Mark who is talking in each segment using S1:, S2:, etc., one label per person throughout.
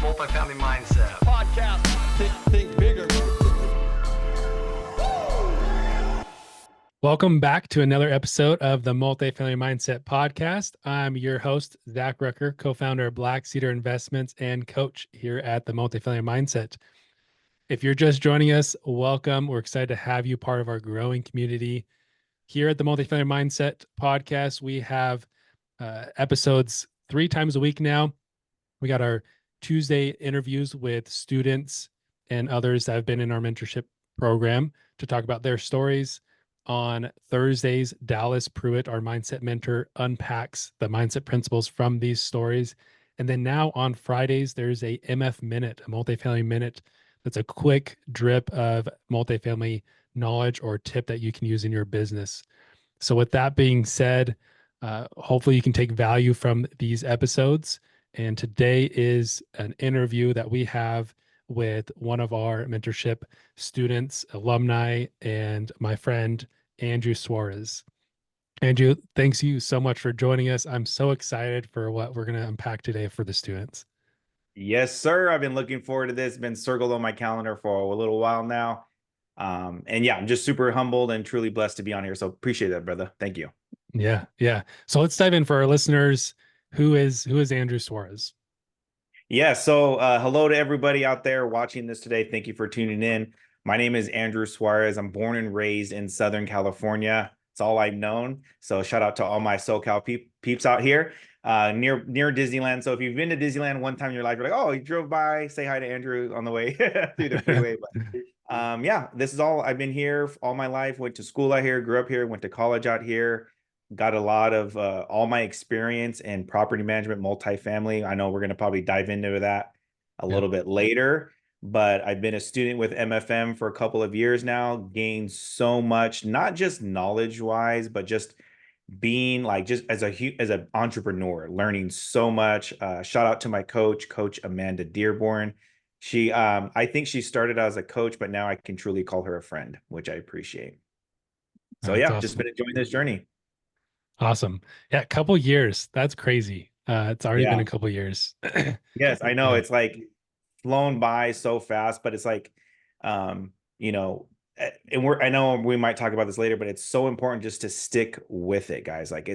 S1: Multifamily Mindset
S2: podcast. Think bigger.
S3: Welcome back to another episode of the Multifamily Mindset podcast. I'm your host, Zach Rucker, co-founder of Black Cedar Investments and coach here at the Multifamily Mindset. If you're just joining us, welcome. We're excited to have you part of our growing community. Here at the Multifamily Mindset podcast, we have episodes 3 times a week now. We got our Tuesday interviews with students and others that have been in our mentorship program to talk about their stories. On Thursdays, Dallas Pruitt, our mindset mentor, unpacks the mindset principles from these stories. And then now on Fridays, there's a MF Minute, a multifamily minute. That's a quick drip of multifamily knowledge or tip that you can use in your business. So with that being said, hopefully you can take value from these episodes. And today is an interview that we have with one of our mentorship students, alumni, and my friend, Andrew Suarez. Andrew, thanks you so much for joining us. I'm so excited for what we're going to unpack today for the students.
S4: Yes, sir. I've been looking forward to this. Been circled on my calendar for a little while now. And yeah, I'm just super humbled and truly blessed to be on here. So appreciate that, brother. Thank you.
S3: Yeah. So let's dive in for our listeners. Who is Andrew Suarez?
S4: Yeah. So hello to everybody out there watching this today. Thank you for tuning in. My name is Andrew Suarez. I'm born and raised in Southern California. It's all I've known. So shout out to all my SoCal peeps out here near Disneyland. So if you've been to Disneyland one time in your life, you're like, oh, you drove by, say hi to Andrew on the way through the freeway. But yeah, this is all. I've been here all my life. Went to school out here, grew up here, went to college out here. Got a lot of all my experience in property management, multifamily. I know we're going to probably dive into that a little bit later, but I've been a student with MFM for a couple of years now, gained so much, not just knowledge wise, but just being like, just as an entrepreneur, learning so much. Shout out to my coach Amanda Dearborn. She, I think she started as a coach, but now I can truly call her a friend, which I appreciate. So
S3: That's
S4: yeah,
S3: awesome.
S4: just been enjoying this journey.
S3: Awesome. Yeah, a couple years. That's crazy. It's already been a couple years.
S4: Yes, I know.
S3: Yeah.
S4: It's like flown by so fast, but it's like, you know, and I know we might talk about this later, but it's so important just to stick with it, guys. Like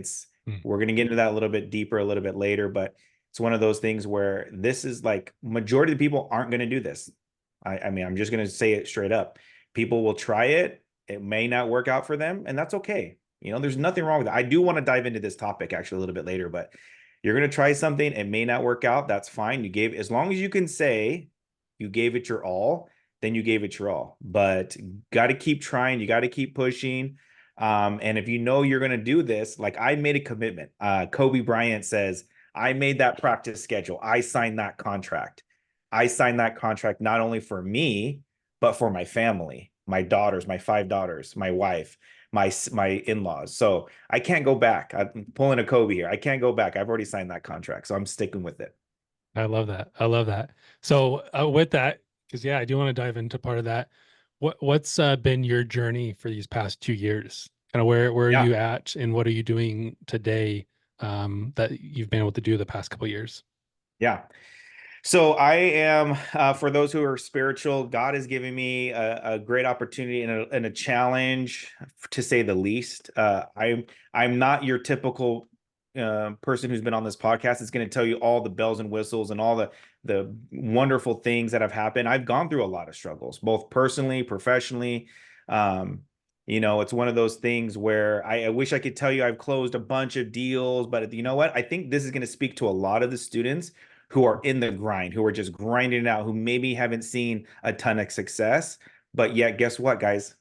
S4: we're going to get into that a little bit deeper, a little bit later, but it's one of those things where this is like majority of the people aren't going to do this. I mean, I'm just going to say it straight up. People will try it. It may not work out for them, and that's okay. You know, there's nothing wrong with that. I do want to dive into this topic actually a little bit later, but you're going to try something. It may not work out. That's fine. As long as you can say you gave it your all, then you gave it your all. But got to keep trying. You got to keep pushing. And if you know you're going to do this, like I made a commitment. Kobe Bryant says, I made that practice schedule. I signed that contract. I signed that contract not only for me, but for my family, my daughters, my 5 daughters, my wife, my in-laws. So I can't go back. I'm pulling a Kobe here. I can't go back. I've already signed that contract, so I'm sticking with it.
S3: I love that. So with that, because I do want to dive into part of that. What's been your journey for these past 2 years? Kind of where are you at, and what are you doing today that you've been able to do the past couple of years?
S4: Yeah. So I am, for those who are spiritual, God has given me a great opportunity and a challenge, to say the least. I'm not your typical person who's been on this podcast. It's going to tell you all the bells and whistles and all the wonderful things that have happened. I've gone through a lot of struggles, both personally, professionally. You know, it's one of those things where I wish I could tell you I've closed a bunch of deals, but you know what? I think this is going to speak to a lot of the students who are in the grind, who are just grinding it out, who maybe haven't seen a ton of success. But yet, guess what, guys?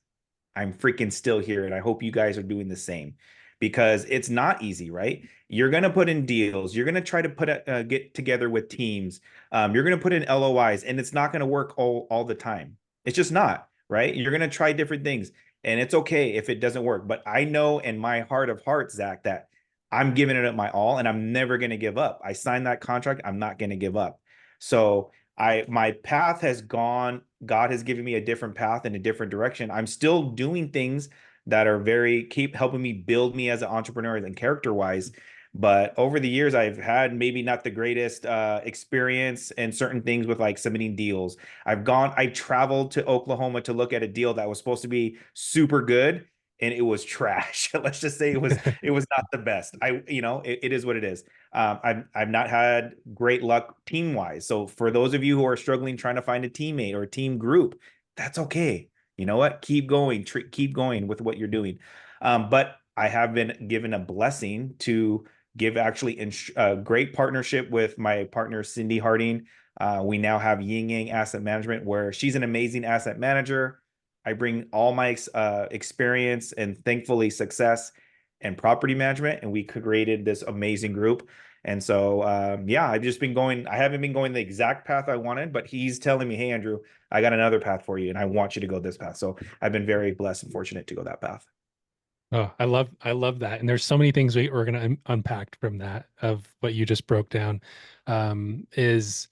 S4: I'm freaking still here, and I hope you guys are doing the same, because it's not easy, right? You're going to put in deals. You're going to try to get together with teams. You're going to put in LOIs, and it's not going to work all the time. It's just not, right? You're going to try different things, and it's okay if it doesn't work. But I know in my heart of hearts, Zach, that I'm giving it my all, and I'm never going to give up. I signed that contract. I'm not going to give up. So my path has gone. God has given me a different path in a different direction. I'm still doing things that are keep helping me build me as an entrepreneur and character wise. But over the years, I've had maybe not the greatest experience in certain things with like submitting deals. I traveled to Oklahoma to look at a deal that was supposed to be super good, and it was trash. Let's just say it was not the best. It is what it is. I've not had great luck team wise. So for those of you who are struggling trying to find a teammate or a team group, that's okay. You know what? Keep going. Keep going with what you're doing. But I have been given a blessing to give actually a great partnership with my partner Cindy Harding. We now have Yin Yang Asset Management, where she's an amazing asset manager. I bring all my experience and thankfully success and property management, and we created this amazing group. And so, yeah, I've just been going. I haven't been going the exact path I wanted, but he's telling me, "Hey, Andrew, I got another path for you, and I want you to go this path." So I've been very blessed and fortunate to go that path.
S3: Oh, I love that. And there's so many things we're going to unpack from that of what you just broke down. Is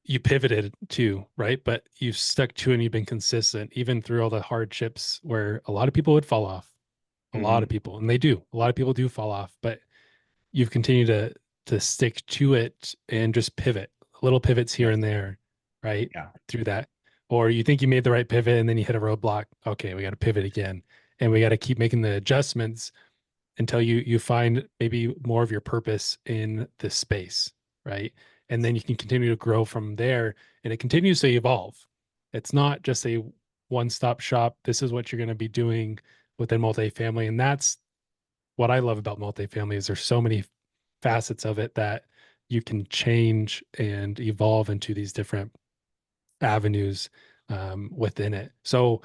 S3: you pivoted too, right? But you've stuck to it and you've been consistent, even through all the hardships where a lot of people would fall off. A lot of people, and they do. A lot of people do fall off, but you've continued to stick to it and just pivot, little pivots here
S4: Yes.
S3: and there, right?
S4: Yeah.
S3: Through that. Or you think you made the right pivot and then you hit a roadblock. Okay, we got to pivot again. And we got to keep making the adjustments until you find maybe more of your purpose in this space, right? And then you can continue to grow from there, and it continues to evolve. It's not just a one-stop shop. This is what you're going to be doing within multifamily, and that's what I love about multifamily is there's so many facets of it that you can change and evolve into these different avenues within it. So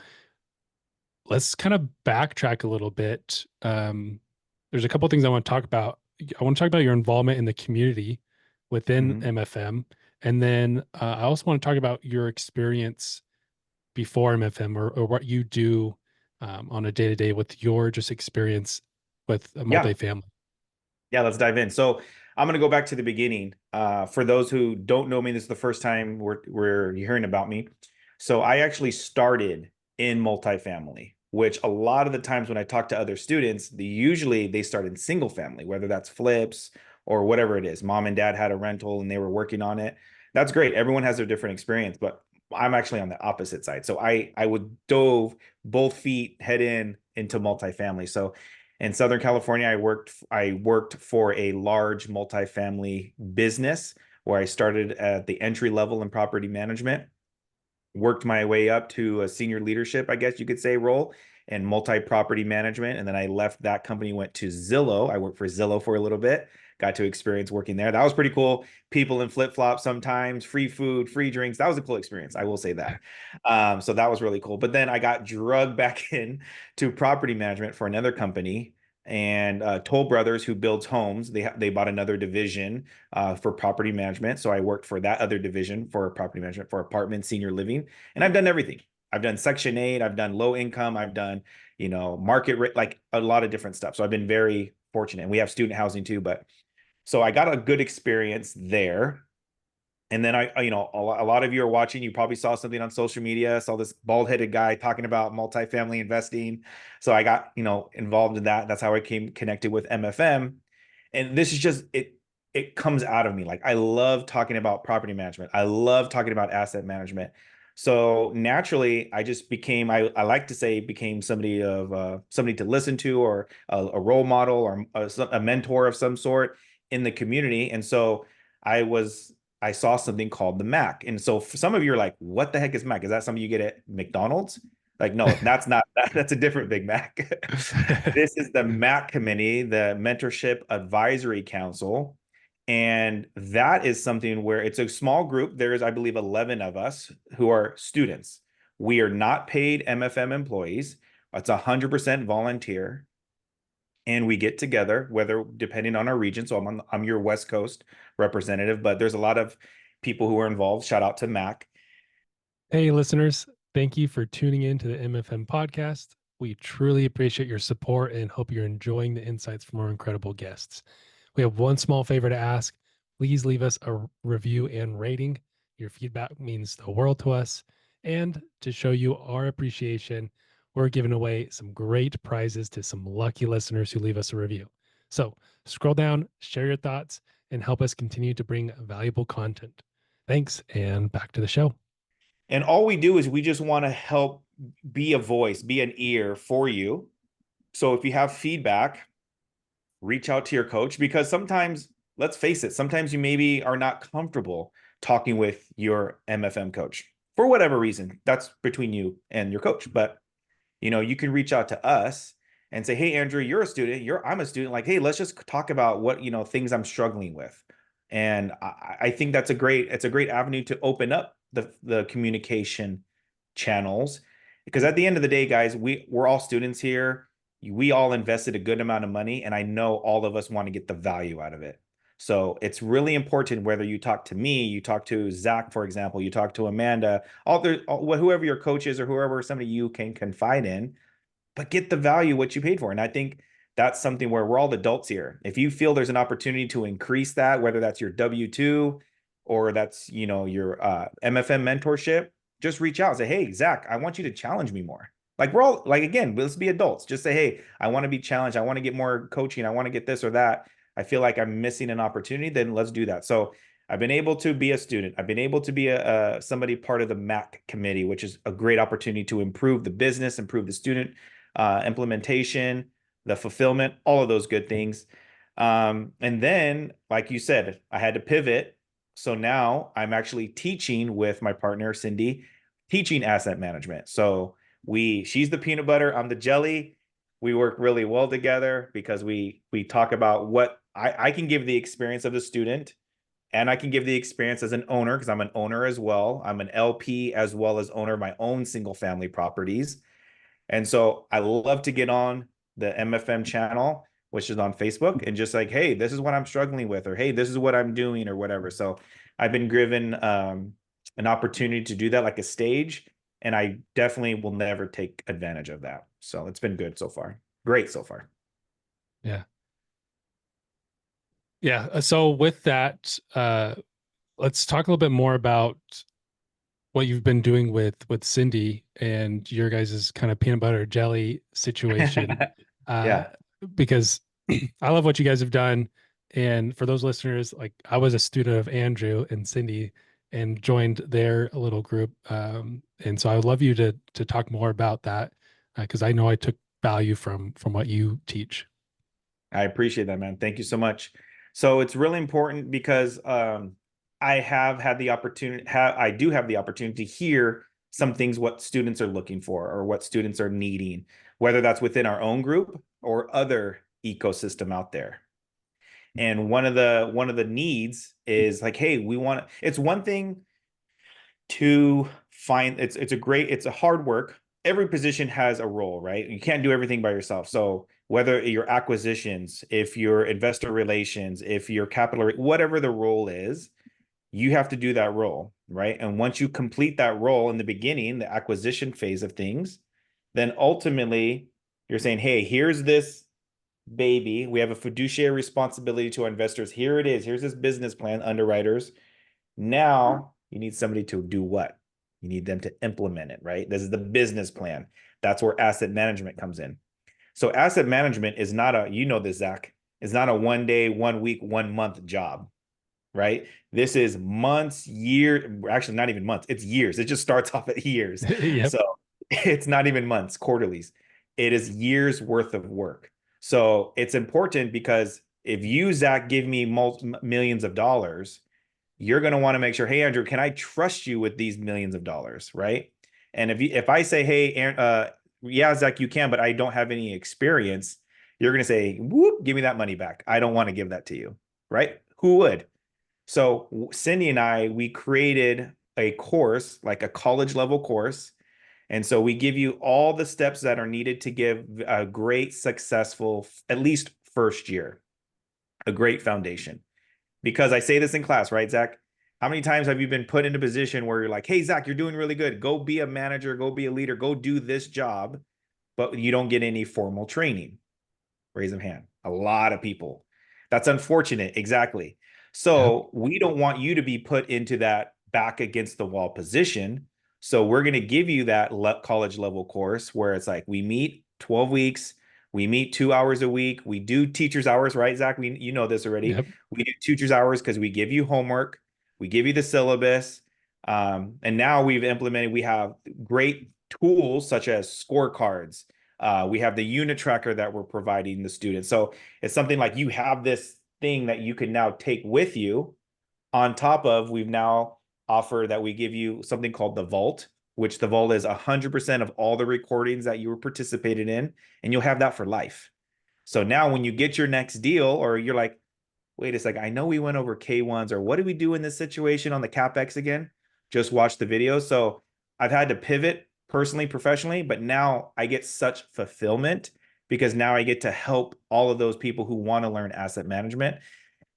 S3: let's kind of backtrack a little bit. There's a couple of things I want to talk about. I want to talk about your involvement in the community within MFM. And then I also want to talk about your experience before MFM or what you do on a day-to-day with your just experience with a
S4: Yeah.
S3: multifamily.
S4: Yeah, let's dive in. So I'm going to go back to the beginning. For those who don't know me, this is the first time we're hearing about me. So I actually started in multifamily, which a lot of the times when I talk to other students, they start in single family, whether that's flips or whatever it is. Mom and dad had a rental and they were working on it. That's great. Everyone has their different experience, but I'm actually on the opposite side. So I would dove both feet head into multifamily. So in Southern California, I worked for a large multifamily business where I started at the entry level in property management, worked my way up to a senior leadership, I guess you could say, role in multi-property management. And then I left that company, went to Zillow. I worked for Zillow for a little bit, got to experience working there. That was pretty cool. People in flip-flops sometimes, free food, free drinks. That was a cool experience. I will say that. So that was really cool. But then I got drugged back in to property management for another company. And Toll Brothers, who builds homes, they bought another division for property management. So I worked for that other division for property management for apartment, senior living, and I've done everything. I've done Section 8, I've done low income, I've done, market rate, like a lot of different stuff. So I've been very fortunate. And we have student housing too, but so I got a good experience there. And then a lot of you are watching. You probably saw something on social media. Saw this bald-headed guy talking about multifamily investing. So I got involved in that. That's how I came connected with MFM. And this is just it. It comes out of me. Like I love talking about property management. I love talking about asset management. So naturally, I just became. I like to say became somebody to listen to, or a role model, or a mentor of some sort in the community. And so I was I saw something called the Mac. And so for some of you are like, what the heck is Mac? Is that something you get at McDonald's? Like, no, that's not, that's a different Big Mac. This is the Mac committee, the Mentorship Advisory Council. And that is something where it's a small group. There's, I believe, 11 of us who are students. We are not paid MFM employees. It's 100% volunteer. And we get together, whether depending on our region. So I'm your West Coast representative, but there's a lot of people who are involved. Shout out to Mac.
S3: Hey, listeners, thank you for tuning in to the MFM podcast. We truly appreciate your support and hope you're enjoying the insights from our incredible guests. We have one small favor to ask. Please leave us a review and rating. Your feedback means the world to us. And to show you our appreciation, we're giving away some great prizes to some lucky listeners who leave us a review. So scroll down, share your thoughts, and help us continue to bring valuable content. Thanks, and back to the show.
S4: And all we do is we just want to help be a voice, be an ear for you. So if you have feedback, reach out to your coach, because sometimes, let's face it, sometimes you maybe are not comfortable talking with your MFM coach for whatever reason. That's between you and your coach. But you can reach out to us and say, hey, Andrew, you're a student, I'm a student. Like, hey, let's just talk about what, things I'm struggling with. And I think it's a great avenue to open up the communication channels, because at the end of the day, guys, we're all students here. We all invested a good amount of money, and I know all of us want to get the value out of it. So it's really important, whether you talk to me, you talk to Zach, for example, you talk to Amanda, whoever your coach is, or whoever somebody you can confide in, but get the value what you paid for. And I think that's something where we're all adults here. If you feel there's an opportunity to increase that, whether that's your W-2 or that's your MFM mentorship, just reach out and say, hey, Zach, I want you to challenge me more. Like, we're all, like, again, let's be adults. Just say, hey, I want to be challenged. I want to get more coaching. I want to get this or that. I feel like I'm missing an opportunity. Then let's do that. So I've been able to be a student. I've been able to be somebody part of the MAC committee, which is a great opportunity to improve the business, improve the student implementation, the fulfillment, all of those good things. And then, like you said, I had to pivot. So now I'm actually teaching with my partner, Cindy, teaching asset management. So she's the peanut butter, I'm the jelly. We work really well together because we talk about what I can give the experience of the student, and I can give the experience as an owner, because I'm an owner as well. I'm an LP as well as owner of my own single family properties. And so I love to get on the MFM channel, which is on Facebook, and just like, hey, this is what I'm struggling with, or hey, this is what I'm doing, or whatever. So I've been given an opportunity to do that, like a stage, and I definitely will never take advantage of that. So it's been good so far. Great so far.
S3: Yeah. Yeah. So with that, let's talk a little bit more about what you've been doing with Cindy and your guys' kind of peanut butter jelly situation.
S4: Yeah.
S3: Because I love what you guys have done. And for those listeners, like, I was a student of Andrew and Cindy and joined their little group. And so I would love you to talk more about that, because I know I took value from what you teach.
S4: I appreciate that, man. Thank you so much. So it's really important because I have had the opportunity, I do have the opportunity to hear some things what students are looking for or what students are needing, whether that's within our own group or other ecosystem out there. And one of the needs is like, hey, it's one thing to find, it's a hard work. Every position has a role, right? You can't do everything by yourself. So whether your acquisitions, if your investor relations, if your capital, whatever the role is, you have to do that role, right? And once you complete that role in the beginning, the acquisition phase of things, then ultimately you're saying, hey, here's this baby. We have a fiduciary responsibility to our investors. Here it is. Here's this business plan, underwriters. Now you need somebody to do what? You need them to implement it, right? This is the business plan. That's where asset management comes in. So asset management is not this, Zach, is not a 1 day, 1 week, 1 month job, right? This is months, years, actually not even months, it's years. It just starts off at years.
S3: Yep.
S4: So it's not even months, quarterlies. It is years worth of work. So it's important because if you, Zach, give me millions of dollars, you're going to want to make sure, hey, Andrew, can I trust you with these millions of dollars, right? And if I say, hey, yeah, Zach, you can, but I don't have any experience, you're going to say, whoop, give me that money back. I don't want to give that to you, right? Who would? So Cindy and I, we created a course, like a college level course. And so we give you all the steps that are needed to give a great, successful, at least first year, a great foundation. Because I say this in class, right, Zach? How many times have you been put in a position where you're like, hey, Zach, you're doing really good. Go be a manager, go be a leader, go do this job, but you don't get any formal training? Raise a hand. A lot of people. That's unfortunate. Exactly. So we don't want you to be put into that back against the wall position. So we're going to give you that college level course where it's like we meet 12 weeks. We meet 2 hours a week. We do teachers' hours, right, Zach? You know this already.
S3: Yep.
S4: We do teachers' hours because we give you homework, we give you the syllabus, and now we've implemented. We have great tools such as scorecards. We have the unit tracker that we're providing the students. So it's something like you have this thing that you can now take with you. On top of, we've now offered that we give you something called the Vault, which the Vault is 100% of all the recordings that you were participated in, and you'll have that for life. So now when you get your next deal, or you're like, wait a second, I know we went over K1s, or what did we do in this situation on the CapEx again? Just watch the video. So I've had to pivot personally, professionally, but now I get such fulfillment because now I get to help all of those people who want to learn asset management.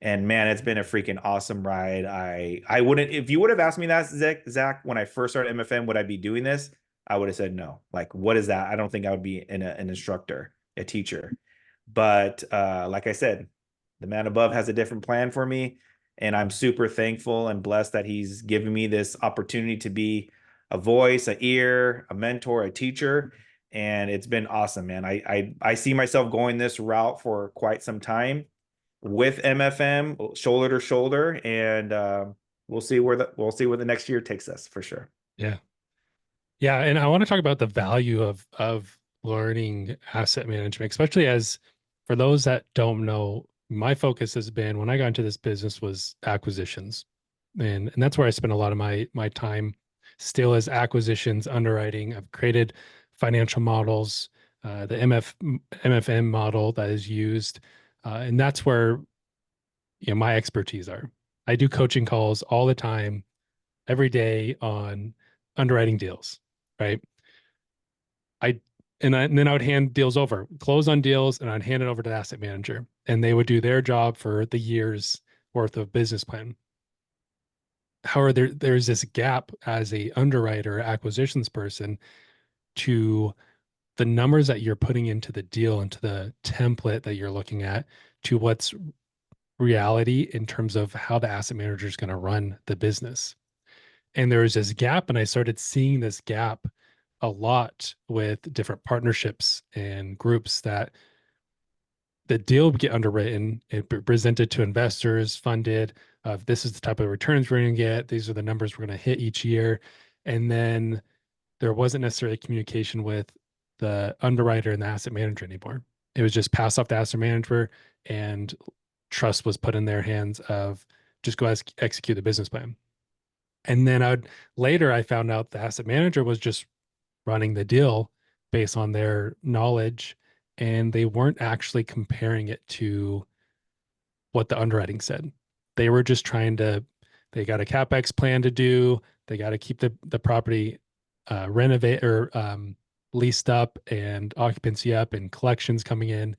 S4: And man, it's been a freaking awesome ride. I wouldn't, if you would have asked me that, Zach, when I first started MFM, would I be doing this? I would have said no. Like, what is that? I don't think I would be an instructor, a teacher. But like I said, the man above has a different plan for me. And I'm super thankful and blessed that he's given me this opportunity to be a voice, an ear, a mentor, a teacher. And it's been awesome, man. I see myself going this route for quite some time with MFM, shoulder to shoulder, and we'll see where the next year takes us for sure.
S3: Yeah. Yeah. And I want to talk about the value of learning asset management, especially as for those that don't know, my focus has been when I got into this business was acquisitions. And that's where I spend a lot of my time still as acquisitions, underwriting. I've created financial models, the MFM model that is used. And that's where my expertise are. I do coaching calls all the time, every day on underwriting deals, right? I and then I would hand deals over, close on deals, and I'd hand it over to the asset manager, and they would do their job for the year's worth of business plan. However, there's this gap as a underwriter, acquisitions person, to the numbers that you're putting into the deal, into the template that you're looking at, to what's reality in terms of how the asset manager is going to run the business. And there was this gap, and I started seeing this gap a lot with different partnerships and groups that the deal would get underwritten and presented to investors, funded of this is the type of returns we're going to get. These are the numbers we're going to hit each year. And then there wasn't necessarily communication with the underwriter and the asset manager anymore. It was just passed off the asset manager, and trust was put in their hands of just go execute the business plan. And then I found out the asset manager was just running the deal based on their knowledge, and they weren't actually comparing it to what the underwriting said. They were just they got a CapEx plan to do. They got to keep the property renovate or leased up and occupancy up and collections coming in.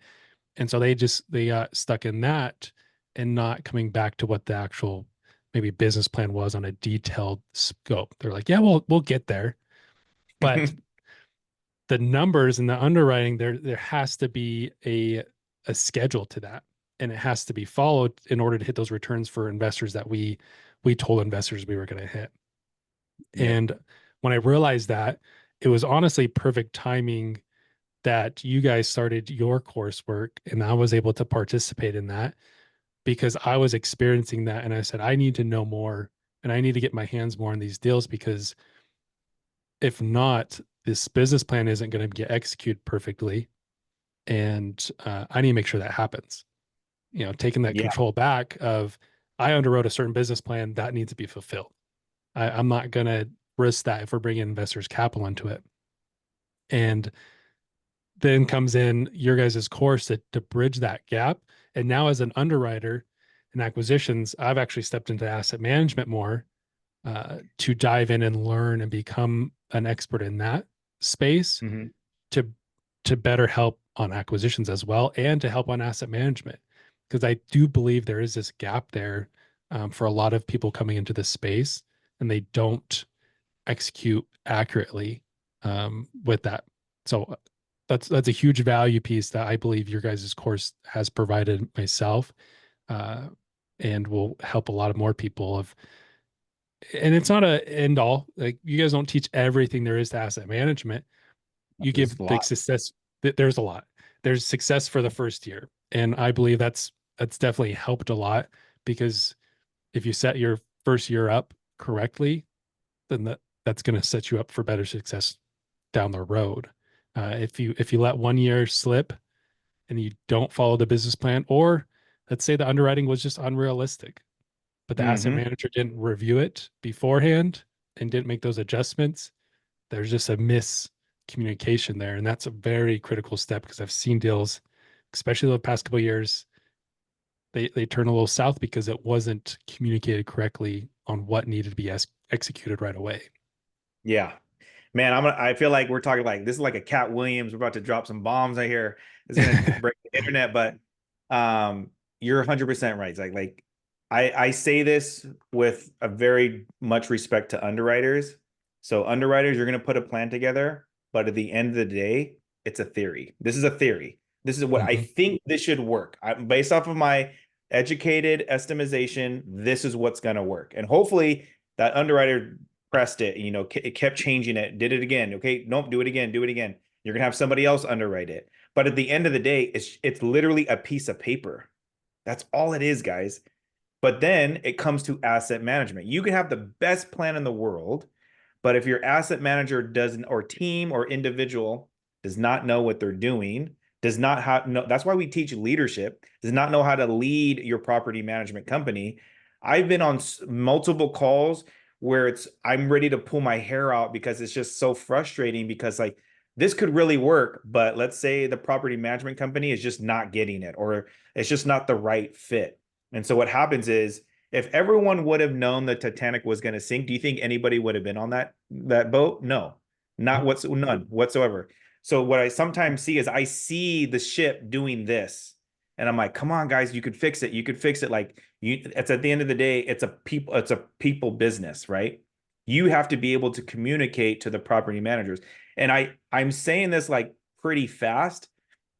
S3: And so they got stuck in that and not coming back to what the actual maybe business plan was on a detailed scope. They're like, yeah, we'll get there. But the numbers and the underwriting, there has to be a schedule to that. And it has to be followed in order to hit those returns for investors that we told investors we were going to hit. Yeah. And when I realized that, it was honestly perfect timing that you guys started your coursework and I was able to participate in that because I was experiencing that. And I said, I need to know more and I need to get my hands more on these deals, because if not, this business plan isn't going to get executed perfectly. And I need to make sure that happens. Taking that control back of, I underwrote a certain business plan that needs to be fulfilled. I'm not going to risk that if we're bringing investors' capital into it. And then comes in your guys' course to bridge that gap. And now as an underwriter in acquisitions, I've actually stepped into asset management more to dive in and learn and become an expert in that space to better help on acquisitions as well and to help on asset management. Because I do believe there is this gap there for a lot of people coming into this space and they don't execute accurately with that. So that's a huge value piece that I believe your guys' course has provided myself and will help a lot of more people. And it's not a end all. Like, you guys don't teach everything there is to asset management. You give big success. There's a lot, there's success for the first year. And I believe that's definitely helped a lot, because if you set your first year up correctly, then that's going to set you up for better success down the road. If you let one year slip and you don't follow the business plan, or let's say the underwriting was just unrealistic, but the asset
S4: Mm-hmm.
S3: manager didn't review it beforehand and didn't make those adjustments, there's just a miscommunication there. And that's a very critical step, because I've seen deals, especially the past couple of years, they turn a little south because it wasn't communicated correctly on what needed to be executed right away.
S4: Yeah. Man, I feel like we're talking like this is like a Cat Williams. We're about to drop some bombs right here. It's gonna break the internet, but you're 100% right. It's like I say this with a very much respect to underwriters. So underwriters, you're gonna put a plan together, but at the end of the day, it's a theory. This is a theory. This is what I
S3: Mhm.
S4: think this should work. Based off of my educated estimation, this is what's gonna work. And hopefully that underwriter pressed it, it kept changing it, did it again. Okay, nope, do it again, do it again. You're gonna have somebody else underwrite it. But at the end of the day, it's literally a piece of paper. That's all it is, guys. But then it comes to asset management. You can have the best plan in the world, but if your asset manager doesn't, or team or individual does not know what they're doing, does not have no, that's why we teach leadership, does not know how to lead your property management company. I've been on multiple calls where I'm ready to pull my hair out because it's just so frustrating, because like this could really work, but let's say the property management company is just not getting it, or it's just not the right fit. And so what happens is, if everyone would have known the Titanic was going to sink, do you think anybody would have been on that boat? No, none whatsoever. So what I sometimes see is I see the ship doing this, and I'm like, come on, guys, you could fix it. You could fix it. Like it's at the end of the day, it's a people business, right? You have to be able to communicate to the property managers. And I'm saying this like pretty fast,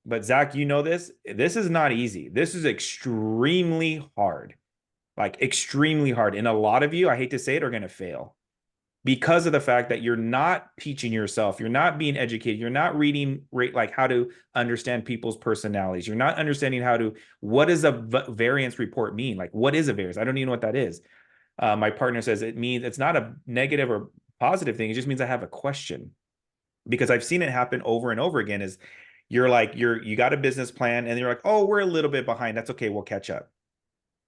S4: but Zach, you know this. This is not easy. This is extremely hard, like extremely hard. And a lot of you, I hate to say it, are going to fail because of the fact that you're not teaching yourself, you're not being educated, you're not reading like how to understand people's personalities, you're not understanding what does a variance report mean? Like, what is a variance? I don't even know what that is. My partner says it means it's not a negative or positive thing. It just means I have a question, because I've seen it happen over and over again. Is you got a business plan and you're like, oh, we're a little bit behind. That's okay. We'll catch up.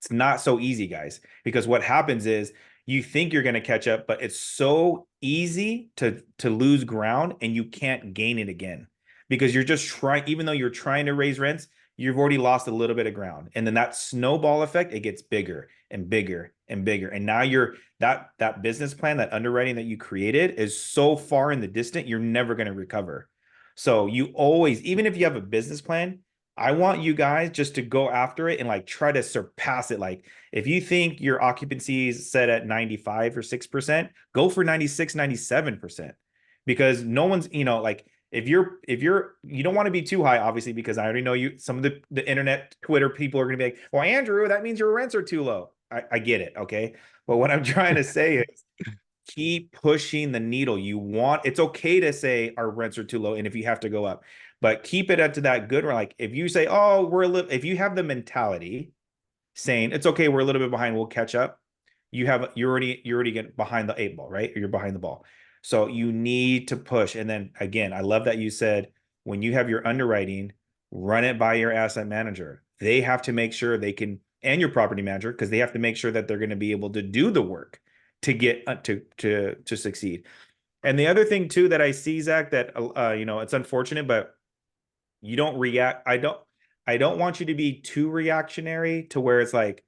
S4: It's not so easy, guys, because what happens is you think you're going to catch up, but it's so easy to lose ground, and you can't gain it again, because you're just trying, even though you're trying to raise rents, you've already lost a little bit of ground. And then that snowball effect, it gets bigger and bigger and bigger. And now that business plan, that underwriting that you created is so far in the distant, you're never going to recover. So you always, even if you have a business plan, I want you guys just to go after it and like try to surpass it. Like if you think your occupancy is set at 95 or 6%, go for 96, 97%. Because no one's, like you don't want to be too high, obviously, because I already know some of the internet, Twitter people are going to be like, well, Andrew, that means your rents are too low. I get it. Okay. But what I'm trying to say is keep pushing the needle. It's okay to say our rents are too low, and if you have to go up, but keep it up to that good. Like if you say, oh, if you have the mentality saying it's okay, we're a little bit behind, we'll catch up. You're already getting behind the eight ball, right? Or you're behind the ball. So you need to push. And then again, I love that you said when you have your underwriting, run it by your asset manager. They have to make sure they can, and your property manager, because they have to make sure that they're going to be able to do the work to get to succeed. And the other thing too that I see, Zach, that it's unfortunate, but you don't react. I don't want you to be too reactionary to where it's like,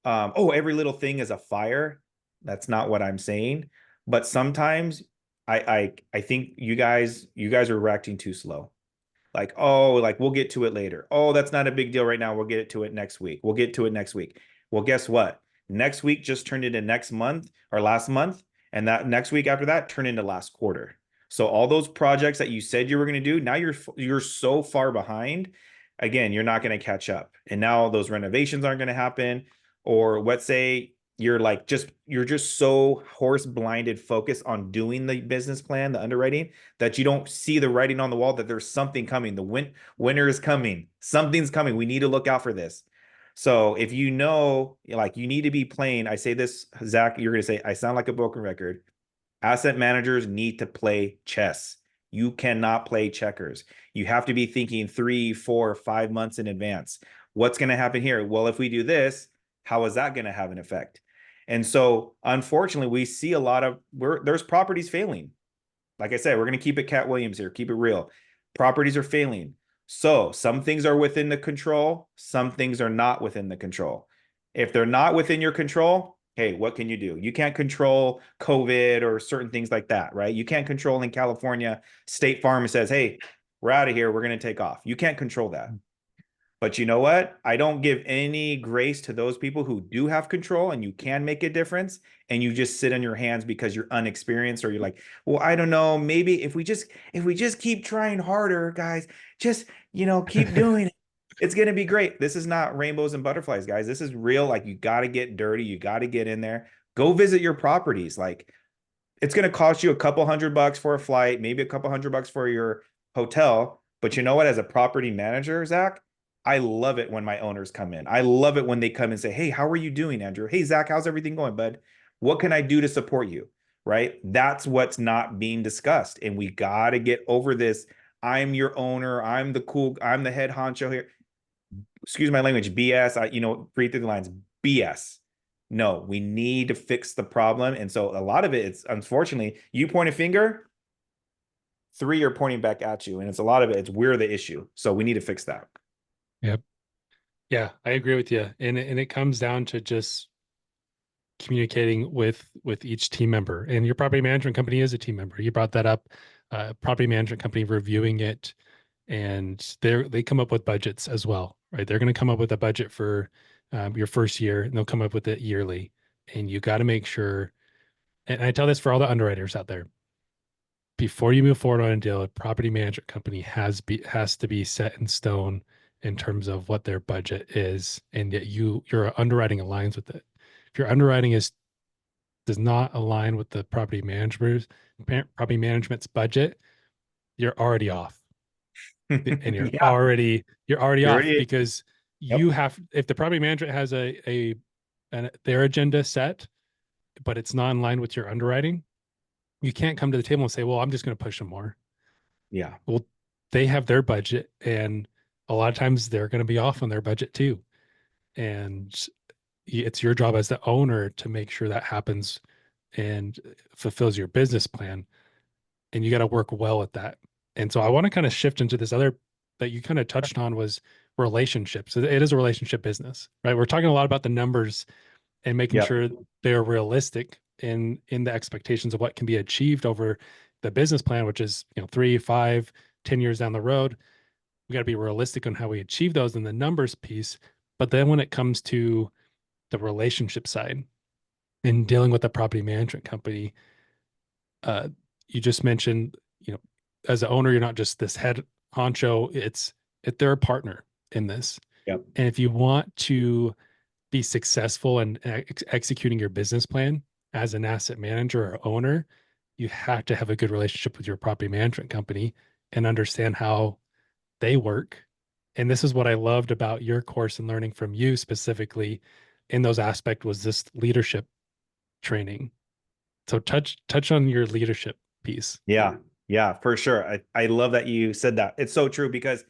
S4: oh, every little thing is a fire. That's not what I'm saying. But sometimes I think you guys are reacting too slow. Like, oh, like we'll get to it later. Oh, that's not a big deal right now. We'll get to it next week. We'll get to it next week. Well, guess what? Next week just turned into next month or last month, and that next week after that turned into last quarter. So all those projects that you said you were going to do, now you're so far behind. Again, you're not going to catch up. And now those renovations aren't going to happen. Or let's say, you're just so horse blinded focused on doing the business plan, the underwriting, that you don't see the writing on the wall that there's something coming. Winter is coming. Something's coming. We need to look out for this. So if you know, like, you need to be playing, I say this, Zach, you're going to say, I sound like a broken record. Asset managers need to play chess. You cannot play checkers. You have to be thinking 3, 4, 5 months in advance. What's going to happen here? Well, if we do this, how is that going to have an effect? And so, unfortunately, we see a lot of there's properties failing. Like I said, we're going to keep it Cat Williams here, keep it real. Properties are failing. So some things are within the control, some things are not within the control. If they're not within your control, hey, what can you do? You can't control COVID or certain things like that, right? You can't control in California, State Farm says, hey, we're out of here, we're going to take off. You can't control that. But you know what? I don't give any grace to those people who do have control and you can make a difference, and you just sit on your hands because you're unexperienced, or you're like, well, I don't know, maybe if we just keep trying harder, guys, just, keep doing it. It's going to be great. This is not rainbows and butterflies, guys. This is real. Like, you got to get dirty. You got to get in there. Go visit your properties. Like, it's going to cost you a couple $100 for a flight, maybe a couple $100 for your hotel. But you know what? As a property manager, Zach, I love it when my owners come in. I love it when they come and say, hey, how are you doing, Andrew? Hey, Zach, how's everything going, bud? What can I do to support you? Right? That's what's not being discussed. And we got to get over this. I'm your owner. I'm the head honcho here. Excuse my language, BS. Read through the lines, BS. No, we need to fix the problem. And so a lot of it's, unfortunately, you point a finger, 3 are pointing back at you. And it's a lot of it, it's we're the issue. So we need to fix that.
S3: Yep. Yeah, I agree with you. And it comes down to just communicating with each team member. And your property management company is a team member. You brought that up. Property management company reviewing it, and they come up with budgets as well, right? They're going to come up with a budget for your first year, and they'll come up with it yearly. And you got to make sure, and I tell this for all the underwriters out there, before you move forward on a deal, a property management company has to be set in stone in terms of what their budget is, and that your underwriting aligns with it. If your underwriting does not align with the property management's budget, you're already off. And you're
S4: Yeah,
S3: already off, because
S4: yep.
S3: if the property management has their agenda set, but it's not in line with your underwriting, you can't come to the table and say, well, I'm just going to push them more.
S4: Yeah.
S3: Well, they have their budget, and a lot of times they're going to be off on their budget too. And it's your job as the owner to make sure that happens and fulfills your business plan. And you got to work well at that. And so I want to kind of shift into this other that you kind of touched on, was relationships. It is a relationship business, right? We're talking a lot about the numbers and making
S4: Yep.
S3: sure they're realistic in the expectations of what can be achieved over the business plan, which is 3, 5, 10 years down the road. We got to be realistic on how we achieve those in the numbers piece. But then when it comes to the relationship side and dealing with a property management company, you just mentioned, as an owner, you're not just this head honcho. They're a partner in this.
S4: Yep.
S3: And if you want to be successful in executing your business plan as an asset manager or owner, you have to have a good relationship with your property management company and understand how they work. And this is what I loved about your course and learning from you specifically in those aspects, was this leadership training. So touch on your leadership piece.
S4: Yeah. Yeah, for sure. I love that you said that. It's so true, because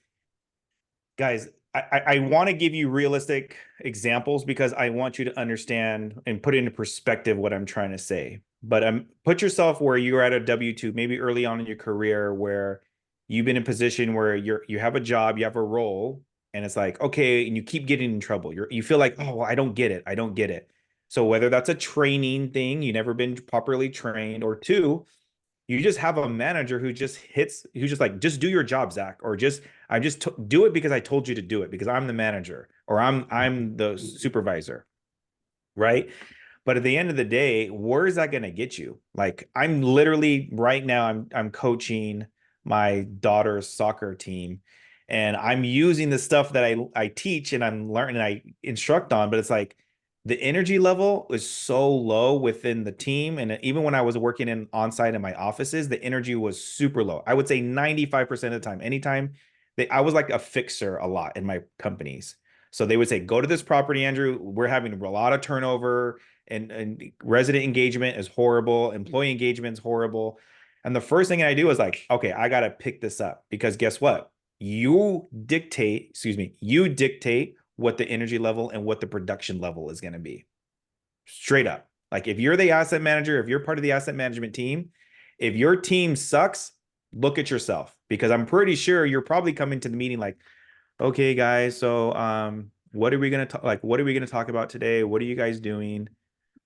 S4: guys, I want to give you realistic examples, because I want you to understand and put into perspective what I'm trying to say. But put yourself where you're at a W-2, maybe early on in your career, where you've been in a position where you have a job, you have a role, and it's like, okay, and you keep getting in trouble. You feel like, oh, well, I don't get it. I don't get it. So whether that's a training thing, you've never been properly trained, or two, you just have a manager who's just like, just do your job, Zach, or do it because I told you to do it, because I'm the manager, or I'm the supervisor, right? But at the end of the day, where is that going to get you? Like, I'm literally right now, I'm coaching my daughter's soccer team, and I'm using the stuff that I teach and I'm learning and I instruct on, but it's like, the energy level is so low within the team. And even when I was working in on site in my offices, the energy was super low. I would say 95% of the time, anytime I was like a fixer a lot in my companies. So they would say, go to this property, Andrew. We're having a lot of turnover and resident engagement is horrible. Employee engagement is horrible. And the first thing I do is like, okay, I got to pick this up because guess what? You dictate what the energy level and what the production level is going to be. Straight up. Like if you're the asset manager, if you're part of the asset management team, if your team sucks, look at yourself because I'm pretty sure you're probably coming to the meeting like, okay, guys, so what are we going to talk like what are we going to talk about today? What are you guys doing?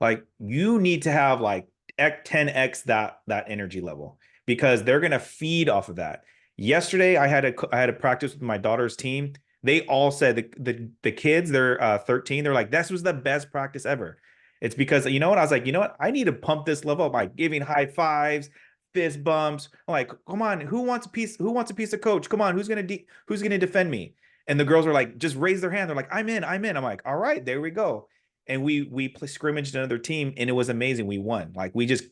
S4: Like you need to have like 10x that energy level because they're going to feed off of that. Yesterday I had a practice with my daughter's team. They all said the kids, they're 13, they're like, this was the best practice ever. It's because you know what? I was like, you know what? I need to pump this level up by giving high fives, fist bumps. I'm like, come on, who wants a piece? Who wants a piece of coach? Come on, who's gonna defend me? And the girls were like, just raise their hand. They're like, I'm in, I'm in. I'm like, all right, there we go. And we scrimmaged another team, and it was amazing. We won. Like we just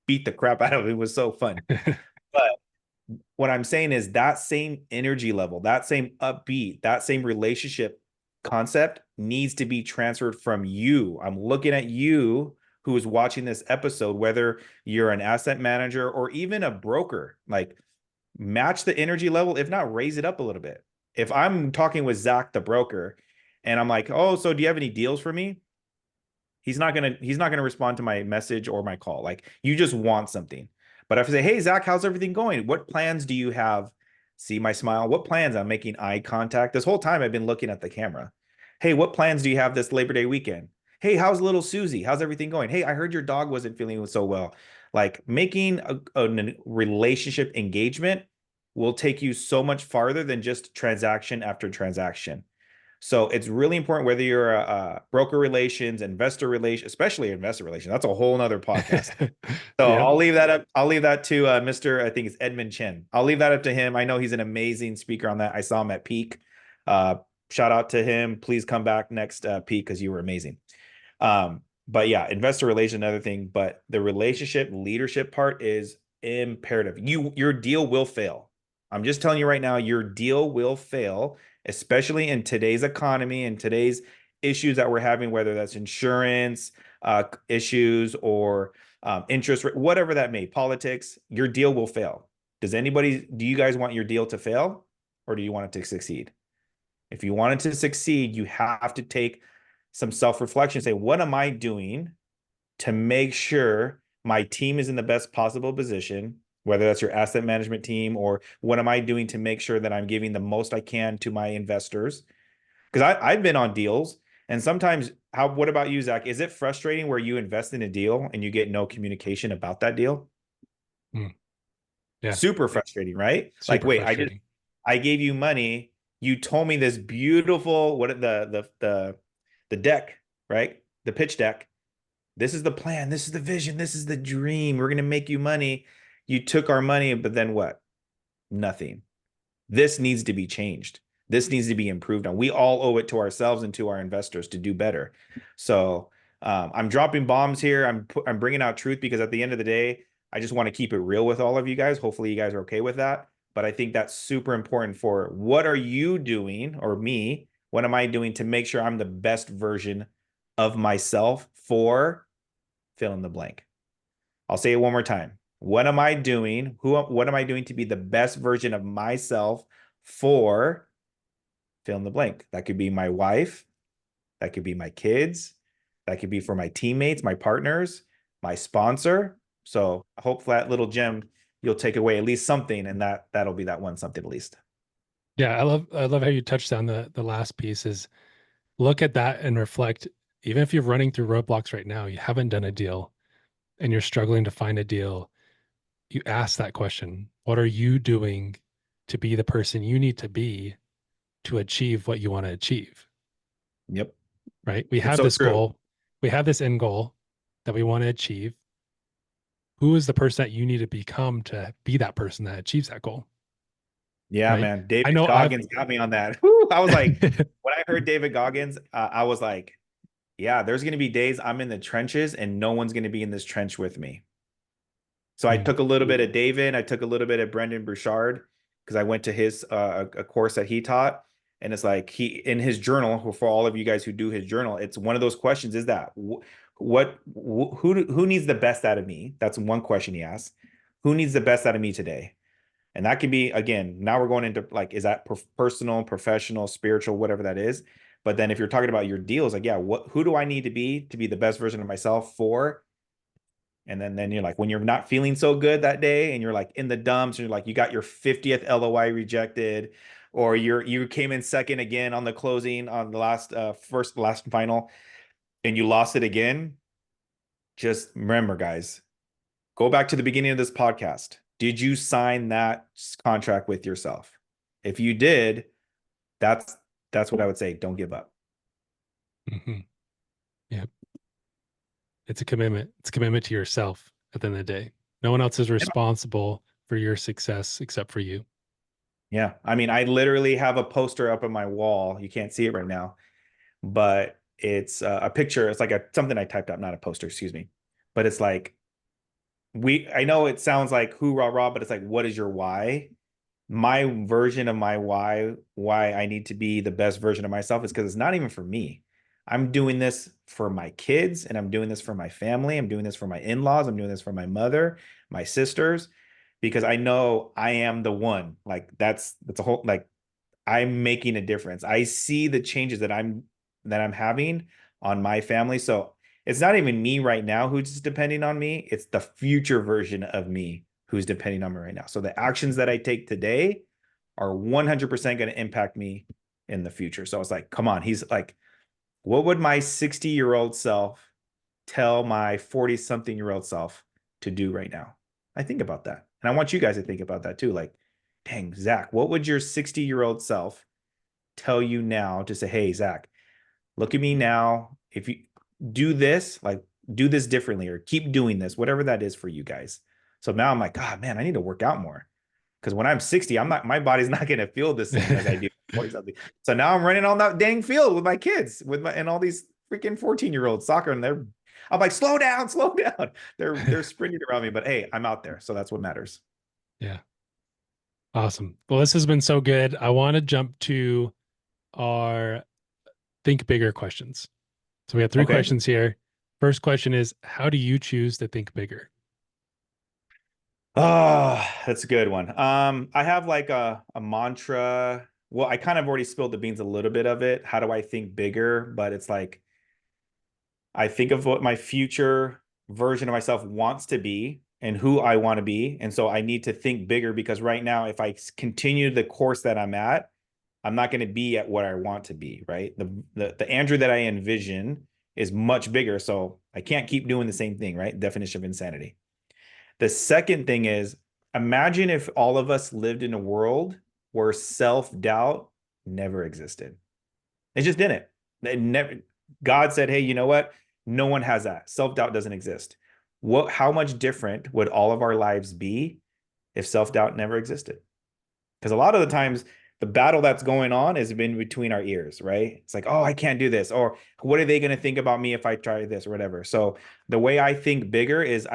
S4: beat the crap out of it. It was so fun. But what I'm saying is that same energy level, that same upbeat, that same relationship concept needs to be transferred from you. I'm looking at you who is watching this episode, whether you're an asset manager or even a broker, like match the energy level, if not raise it up a little bit. If I'm talking with Zach, the broker, and I'm like, oh, so do you have any deals for me? He's not gonna respond to my message or my call. Like you just want something. But if I say, hey Zach, how's everything going? What plans do you have? See my smile. What plans? I'm making eye contact. This whole time I've been looking at the camera. Hey, what plans do you have this Labor Day weekend? Hey, how's little Susie? How's everything going? Hey, I heard your dog wasn't feeling so well. Like making a relationship engagement will take you so much farther than just transaction after transaction. So it's really important whether you're a broker relations, investor relations, especially investor relations. That's a whole nother podcast. So
S3: Yep.
S4: I'll leave that up. I'll leave that to Mr. I think it's Edmund Chen. I'll leave that up to him. I know he's an amazing speaker on that. I saw him at Peak. Uh, Shout out to him. Please come back next Peak because you were amazing. But yeah, investor relation, another thing. But the relationship leadership part is imperative. Your deal will fail. I'm just telling you right now, your deal will fail, especially in today's economy and today's issues that we're having, whether that's insurance issues or interest rate, whatever that may, politics, your deal will fail. Do you guys want your deal to fail or do you want it to succeed? If you want it to succeed, you have to take some self-reflection, say, what am I doing to make sure my team is in the best possible position, whether that's your asset management team, or what am I doing to make sure that I'm giving the most I can to my investors? Because I've been on deals, and sometimes, what about you, Zach? Is it frustrating where you invest in a deal and you get no communication about that deal?
S3: Yeah.
S4: Super frustrating, right? Like,
S3: Super
S4: wait,
S3: frustrating.
S4: I gave you money. You told me this beautiful, the deck, right? The pitch deck. This is the plan. This is the vision. This is the dream. We're going to make you money. You took our money, but then what? Nothing. This needs to be changed. This needs to be improved on. We all owe it to ourselves and to our investors to do better. So I'm dropping bombs here. I'm bringing out truth because at the end of the day, I just want to keep it real with all of you guys. Hopefully you guys are okay with that. But I think that's super important for what are you doing or me? What am I doing to make sure I'm the best version of myself for fill in the blank? I'll say it one more time. What am I doing? What am I doing to be the best version of myself for fill in the blank? That could be my wife. That could be my kids. That could be for my teammates, my partners, my sponsor. So I hope that little gem, you'll take away at least something, and that'll be that one something at least.
S3: Yeah, I love how you touched on the last piece is look at that and reflect. Even if you're running through roadblocks right now, you haven't done a deal and you're struggling to find a deal, you ask that question. What are you doing to be the person you need to be to achieve what you want to achieve?
S4: Yep.
S3: Right? We
S4: It's
S3: have
S4: so
S3: this
S4: true.
S3: goal. We have this end goal that we want to achieve. Who is the person that you need to become to be that person that achieves that goal?
S4: Yeah,
S3: Right?
S4: man.
S3: I
S4: David
S3: know I've
S4: Goggins got me on that. Whew, I was like, when I heard David Goggins, I was like, yeah, there's going to be days I'm in the trenches and no one's going to be in this trench with me. So I
S3: Mm.
S4: took a little bit of David, I took a little bit of Brendan Bouchard because I went to his a course that he taught. And it's like he in his journal, for all of you guys who do his journal, it's one of those questions is that who needs the best out of me? That's one question he asks. Who needs the best out of me today? And that can be, again, now we're going into like, is that personal, professional, spiritual, whatever that is. But then if you're talking about your deals, like, yeah, who do I need to be the best version of myself for? And then you're like, when you're not feeling so good that day and you're like in the dumps and you're like, you got your 50th LOI rejected, or you came in second again on the closing on the last final and you lost it again. Just remember, guys, go back to the beginning of this podcast. Did you sign that contract with yourself? If you did, that's what I would say. Don't give up.
S3: Mm-hmm. Yeah. It's a commitment. It's a commitment to yourself at the end of the day. No one else is responsible for your success except for you.
S4: Yeah. I mean, I literally have a poster up on my wall. You can't see it right now, but it's a picture. It's like something I typed up, not a poster, excuse me. But it's like, I know it sounds like hoorah, rah, but it's like, what is your why? My version of my why I need to be the best version of myself is because it's not even for me. I'm doing this for my kids and I'm doing this for my family. I'm doing this for my in-laws. I'm doing this for my mother, my sisters, because I know I am the one. Like that's a whole like I'm making a difference. I see the changes that I'm having on my family. So it's not even me right now who's depending on me. It's the future version of me who's depending on me right now. So the actions that I take today are 100% going to impact me in the future. So it's like, come on. He's like, what would my 60-year-old self tell my 40-something-year-old self to do right now? I think about that. And I want you guys to think about that too. Like, dang, Zach, what would your 60-year-old self tell you now to say, hey, Zach, look at me now. If you do this, like do this differently or keep doing this, whatever that is for you guys. So now I'm like, God, man, I need to work out more. Because when I'm 60, my body's not going to feel the same as I do 40 something. So now I'm running on that dang field with my kids, and all these freaking 14-year-old soccer, and I'm like, slow down, slow down. They're sprinting around me, but hey, I'm out there. So that's what matters.
S3: Yeah. Awesome. Well, this has been so good. I want to jump to our think bigger questions. So we have three
S4: Okay.
S3: questions here. First question is, how do you choose to think bigger?
S4: Oh, that's a good one. I have like a mantra. Well, I kind of already spilled the beans a little bit of it. How do I think bigger? But it's like I think of what my future version of myself wants to be and who I want to be. And so I need to think bigger because right now, if I continue the course that I'm at, I'm not going to be at what I want to be, right? The Andrew that I envision is much bigger. So I can't keep doing the same thing, right? Definition of insanity. The second thing is imagine if all of us lived in a world where self-doubt never existed. It just didn't. It never. God said, hey, you know what? No one has that. Self-doubt doesn't exist. How much different would all of our lives be if self-doubt never existed? Because a lot of the times the battle that's going on is been between our ears, right? It's like, oh, I can't do this, or what are they going to think about me if I try this or whatever. So the way I think bigger is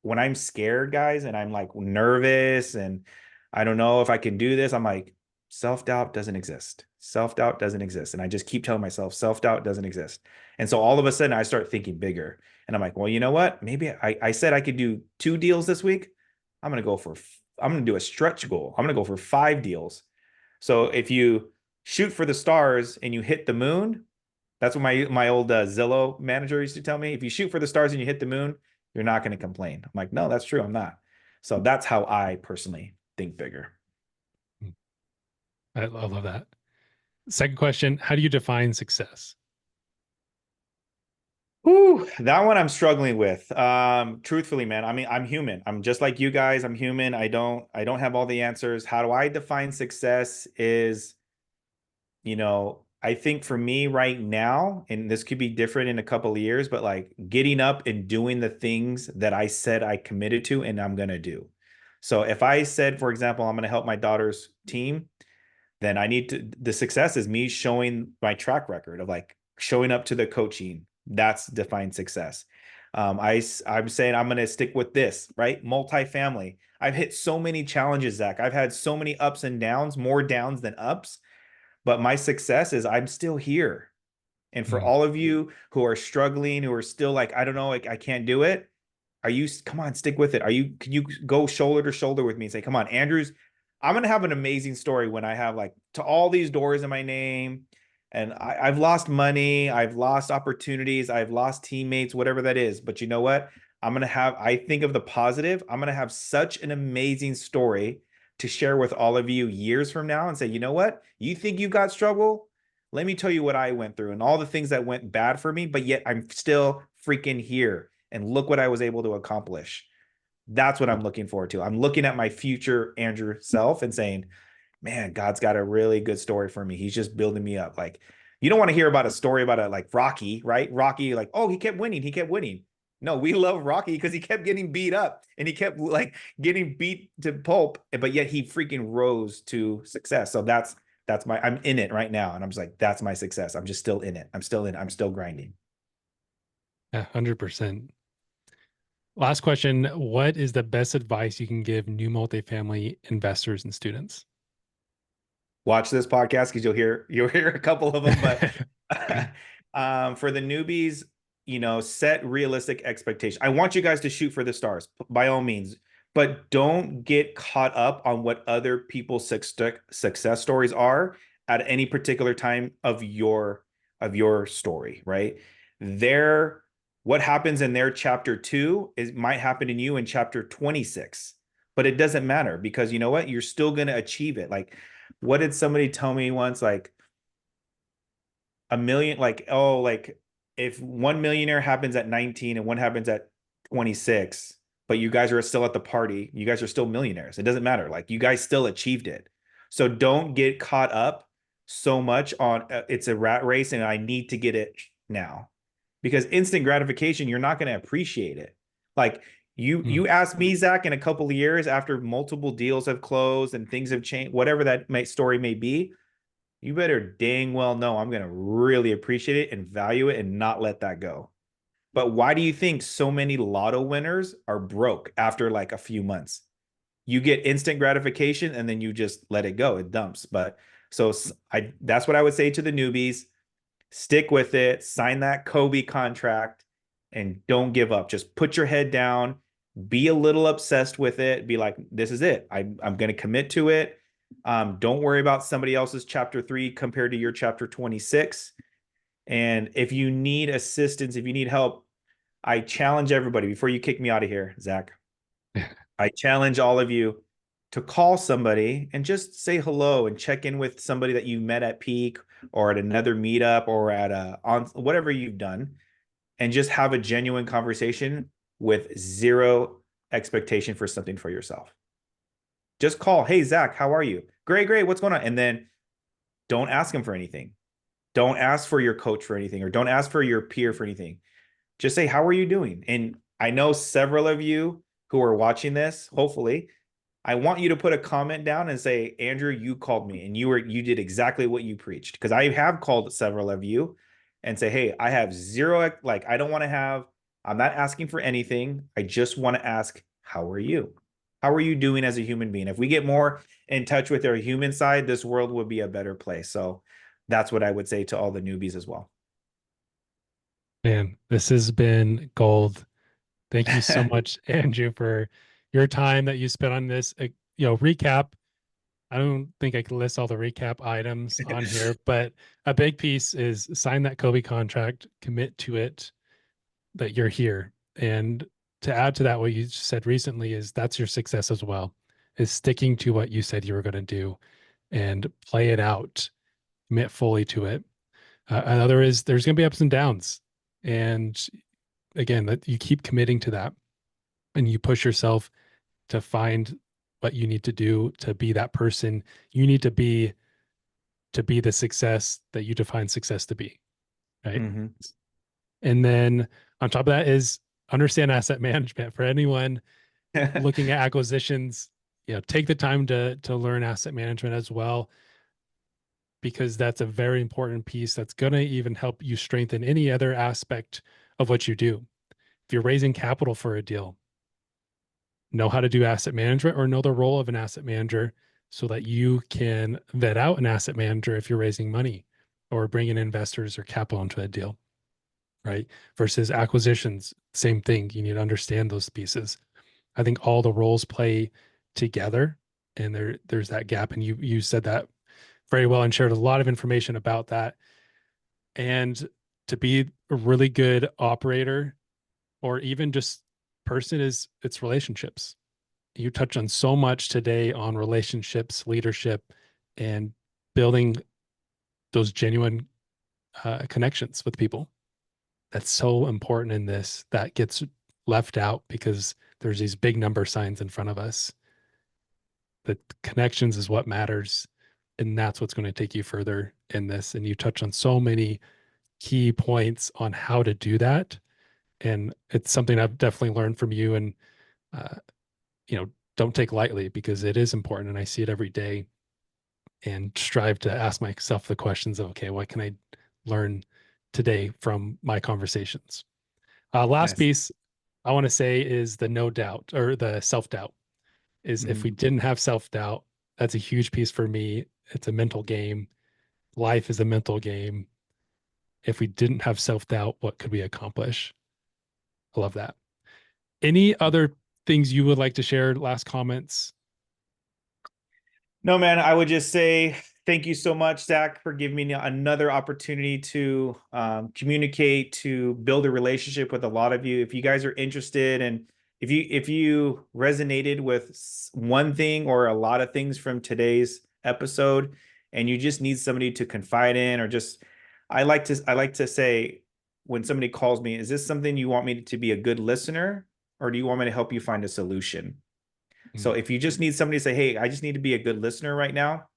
S4: when I'm scared, guys, and I'm like nervous and I don't know if I can do this, I'm like, self-doubt doesn't exist. Self-doubt doesn't exist. And I just keep telling myself self-doubt doesn't exist. And so all of a sudden I start thinking bigger. And I'm like, well, you know what? Maybe I said I could do 2 deals this week. I'm going to do a stretch goal. I'm going to go for 5 deals. So if you shoot for the stars and you hit the moon, that's what my old Zillow manager used to tell me. If you shoot for the stars and you hit the moon, you're not going to complain. I'm like, no, that's true. I'm not. So that's how I personally think bigger.
S3: I love that. Second question, how do you define success?
S4: Whew, that one I'm struggling with. Truthfully, man, I mean, I'm human. I'm just like you guys. I'm human. I don't have all the answers. How do I define success is, I think for me right now, and this could be different in a couple of years, but like getting up and doing the things that I said I committed to and I'm going to do. So if I said, for example, I'm going to help my daughter's team, then the success is me showing my track record of like showing up to the coaching, That's defined success. I'm saying I'm going to stick with this, right? Multifamily. I've hit so many challenges, Zach. I've had so many ups and downs, more downs than ups, but my success is I'm still here. And for
S3: Mm.
S4: all of you who are struggling, who are still like, I don't know, like I can't do it. Come on, stick with it. Can you go shoulder to shoulder with me and say, come on, Andrews, I'm going to have an amazing story when I have like to all these doors in my name. And I've lost money. I've lost opportunities. I've lost teammates, whatever that is. But you know what? I think of the positive. I'm going to have such an amazing story to share with all of you years from now and say, you know what? You think you got struggle? Let me tell you what I went through and all the things that went bad for me, but yet I'm still freaking here. And look what I was able to accomplish. That's what I'm looking forward to. I'm looking at my future Andrew self and saying, man, God's got a really good story for me. He's just building me up. Like, you don't want to hear about a story about like Rocky, right? Rocky, like, oh, he kept winning. He kept winning. No, we love Rocky because he kept getting beat up and he kept like getting beat to pulp, but yet he freaking rose to success. So I'm in it right now. And I'm just like, that's my success. I'm just still in it. I'm still grinding.
S3: Yeah, 100%. Last question. What is the best advice you can give new multifamily investors and students?
S4: Watch this podcast because you'll hear a couple of them. But for the newbies, set realistic expectations. I want you guys to shoot for the stars by all means, but don't get caught up on what other people's success stories are at any particular time of your story, right? Their What happens in their chapter 2 might happen in you in chapter 26, but it doesn't matter because you know what? You're still going to achieve it. Like, what did somebody tell me once? Like a million, like, oh, like if one millionaire happens at 19 and one happens at 26, but you guys are still at the party, you guys are still millionaires. It doesn't matter. Like, you guys still achieved it. So don't get caught up so much on it's a rat race and I need to get it now, because instant gratification, you're not going to appreciate it. Like, you ask me, Zach, in a couple of years after multiple deals have closed and things have changed, whatever story may be, you better dang well know I'm going to really appreciate it and value it and not let that go. But why do you think so many lotto winners are broke after like a few months? You get instant gratification and then you just let it go. It dumps. But so that's what I would say to the newbies. Stick with it, sign that Kobe contract, and don't give up. Just put your head down, be a little obsessed with it, be like, this is it. I'm going to commit to it. Don't worry about somebody else's chapter 3 compared to your chapter 26. And if you need assistance, if you need help, I challenge everybody before you kick me out of here, Zach. I challenge all of you to call somebody and just say hello and check in with somebody that you met at Peak or at another meetup or at on whatever you've done, and just have a genuine conversation with zero expectation for something for yourself. Just call, hey, Zach, how are you? Great, great. What's going on? And then don't ask him for anything. Don't ask for your coach for anything, or don't ask for your peer for anything. Just say, how are you doing? And I know several of you who are watching this, hopefully, I want you to put a comment down and say, Andrew, you called me and you did exactly what you preached. Because I have called several of you and say, hey, I have zero, like, I'm not asking for anything. I just want to ask, how are you? How are you doing as a human being? If we get more in touch with our human side, this world would be a better place. So that's what I would say to all the newbies as well.
S3: Man, this has been gold. Thank you so much, Andrew, for your time that you spent on this. Recap. I don't think I can list all the recap items on here, but a big piece is sign that Kobe contract, commit to it, that you're here. And to add to that, what you said recently is that's your success as well, is sticking to what you said you were going to do and play it out, commit fully to it. Another is there's going to be ups and downs. And again, that you keep committing to that and you push yourself to find what you need to do to be that person you need to be the success that you define success to be. Right.
S4: Mm-hmm.
S3: And then on top of that is understand asset management for anyone looking at acquisitions. Take the time to learn asset management as well. because that's a very important piece that's going to even help you strengthen any other aspect of what you do. If you're raising capital for a deal, know how to do asset management or know the role of an asset manager so that you can vet out an asset manager if you're raising money or bringing investors or capital into a deal, right? Versus acquisitions, same thing. You need to understand those pieces. I think all the roles play together, and there's that gap. And you said that very well and shared a lot of information about that. And to be a really good operator or even just person is it's relationships. You touched on so much today on relationships, leadership, and building those genuine connections with people. That's so important in this. That gets left out because there's these big number signs in front of us. The connections is what matters. And that's what's going to take you further in this. And you touch on so many key points on how to do that. And it's something I've definitely learned from you. And, uh, don't take lightly because it is important. And I see it every day and strive to ask myself the questions of, okay, what can I learn today from my conversations? Last
S4: Nice.
S3: piece I want to say is the no doubt or the self-doubt is if we didn't have self-doubt, that's a huge piece for me. It's a mental game. Life is a mental game. If we didn't have self-doubt, what could we accomplish? I love that. Any other things you would like to share? Last comments?
S4: No, man, I would just say thank you so much, Zach, for giving me another opportunity to communicate, to build a relationship with a lot of you. If you guys are interested and if you resonated with one thing or a lot of things from today's episode and you just need somebody to confide in or just I like to say when somebody calls me, is this something you want me to be a good listener or do you want me to help you find a solution? So if you just need somebody to say, hey, I just need to be a good listener right now,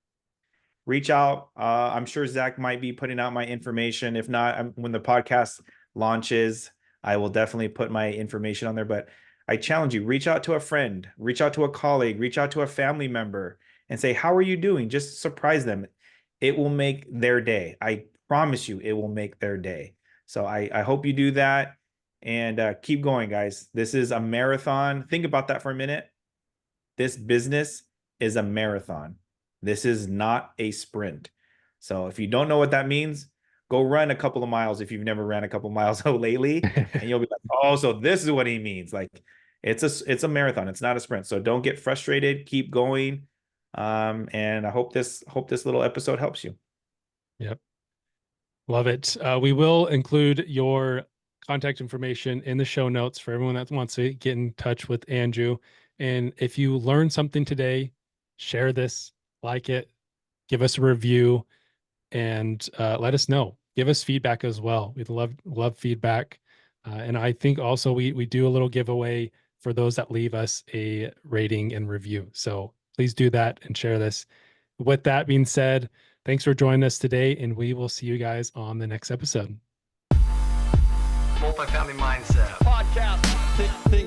S4: reach out. I'm sure Zach might be putting out my information. If not, when the podcast launches, I will definitely put my information on there. But I challenge you, reach out to a friend, reach out to a colleague, reach out to a family member and say, how are you doing? Just surprise them. It will make their day. I promise you, it will make their day. So I hope you do that and keep going, guys. This is a marathon. Think about that for a minute. This business is a marathon. This is not a sprint. So if you don't know what that means, go run a couple of miles if you've never ran a couple of miles lately, and you'll be like, oh, so this is what he means. Like it's a marathon. It's not a sprint. So don't get frustrated. Keep going. And I hope this little episode helps you.
S3: Yep. Love it. We will include your contact information in the show notes for everyone that wants to get in touch with Andrew. And if you learned something today, share this, like it, give us a review, and let us know. Give us feedback as well. We'd love feedback. And I think also we do a little giveaway for those that leave us a rating and review. So please do that and share this. With that being said, thanks for joining us today, and we will see you guys on the next episode.
S2: Multifamily mindset. Podcast. Think